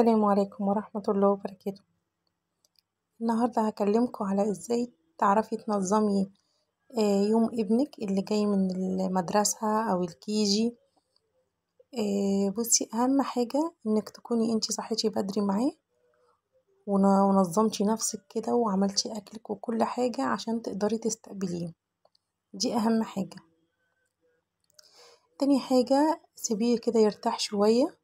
السلام عليكم ورحمة الله وبركاته. النهاردة هكلمكم على ازاي تعرفي تنظمي يوم ابنك اللي جاي من المدرسة او الكيجي. بصي، اهم حاجة انك تكوني انتي صحيتي بدري معاه ونظمتي نفسك كده وعملتي اكلك وكل حاجة عشان تقدري تستقبليه. دي اهم حاجة. تاني حاجة، سيبيه كده يرتاح شوية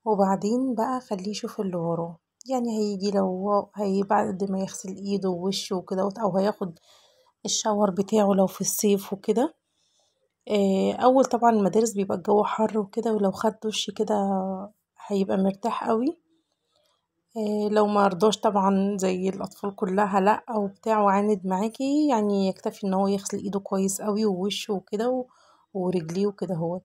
وبعدين بقى خليه يشوف اللي وراه. يعني هيجي لو هي بعد ما يغسل ايده ووشه وكده او هياخد الشاور بتاعه لو في الصيف وكده. اول طبعا المدارس بيبقى الجو حر وكده، ولو خد دش كده هيبقى مرتاح قوي. لو ما رضاش طبعا زي الاطفال كلها لا او بتاع وعاند معاكي، يعني يكتفي ان هو يغسل ايده كويس قوي ووشه وكده ورجليه وكده. هو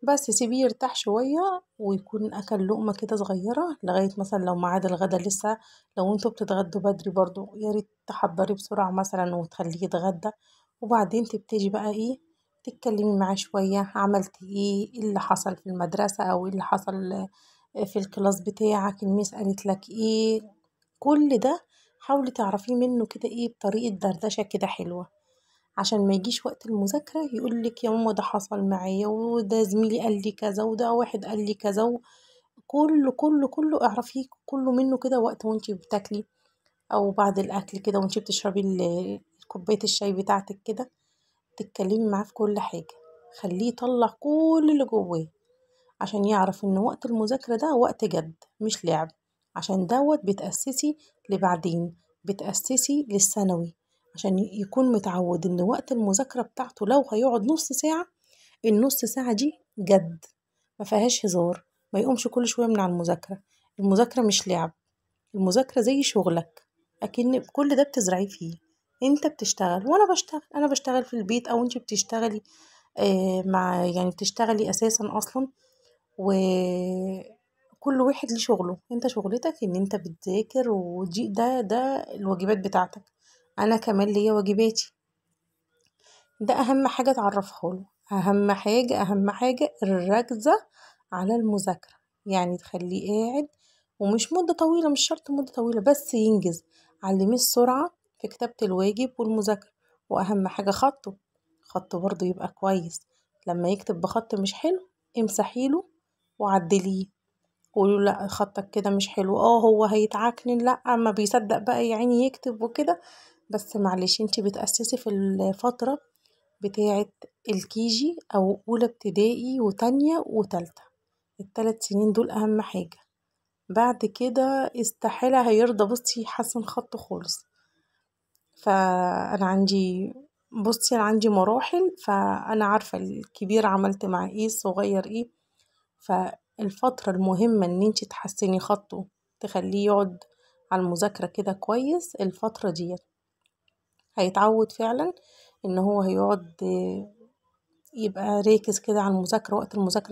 بس سيبيه يرتاح شوية ويكون أكل لقمة كده صغيرة لغاية مثلا لو ميعاد الغدا لسه. لو انتوا بتتغدوا بدري برضو ياريت تحضري بسرعة مثلا وتخليه يتغدى، وبعدين تبتدي بقى ايه، تتكلمي معاه شوية. عملتي ايه اللي حصل في المدرسة او ايه اللي حصل في الكلاس بتاعك، الميس قالت لك ايه. كل ده حاولي تعرفيه منه كده ايه بطريقة دردشة كده حلوة، عشان ما يجيش وقت المذاكرة يقول لك يا ماما ده حصل معايا وده زميلي قال لي كذا وده واحد قال لي كذا. كله اعرفيه كله منه كده وقت وانتي بتاكلي او بعد الاكل كده وانتي بتشربي كوباية الشاي بتاعتك كده. تتكلمي معاه في كل حاجة، خليه يطلع كل اللي جواه عشان يعرف ان وقت المذاكرة ده وقت جد مش لعب. عشان بتأسسي لبعدين، بتأسسي للثانوي، عشان يكون متعود ان وقت المذاكرة بتاعته لو هيقعد نص ساعة، النص ساعة دي جد ما فيهاش هزار. ما يقومش كل شوية من على المذاكرة. المذاكرة مش لعب، المذاكرة زي شغلك، أكن كل ده بتزرعيه فيه. انت بتشتغل وانا بشتغل، انا بشتغل في البيت او انت بتشتغلي مع يعني بتشتغلي اساسا اصلا. وكل واحد ليه شغله. انت شغلتك ان انت بتذاكر ودي ده الواجبات بتاعتك. انا كمان ليا واجباتي. ده اهم حاجة تعرفها له. اهم حاجة الركزة على المذاكرة. يعني تخليه قاعد ومش مدة طويلة، مش شرط مدة طويلة بس ينجز. علميه السرعة في كتابة الواجب والمذاكرة. واهم حاجة خطه برضه يبقى كويس. لما يكتب بخط مش حلو امسحيله وعدليه. قولوا لا خطك كده مش حلو. هو هيتعكنن، لا اما بيصدق بقى يا عيني يكتب وكده. بس معلش انتي بتأسسي في الفترة بتاعة الكيجي او اولى ابتدائي وتانية وتالتة. الثلاث سنين دول اهم حاجة. بعد كده استحالة هيرضى بصي يحسن خطه خالص. فانا عندي بصي انا عندي مراحل، فانا عارفة الكبير عملت مع ايه الصغير ايه. فالفترة المهمة ان انتي تحسني خطه، تخليه يقعد على المذاكرة كده كويس. الفترة دي هيتعود فعلا ان هو هيقعد يبقى راكز كده على المذاكرة وقت المذاكرة.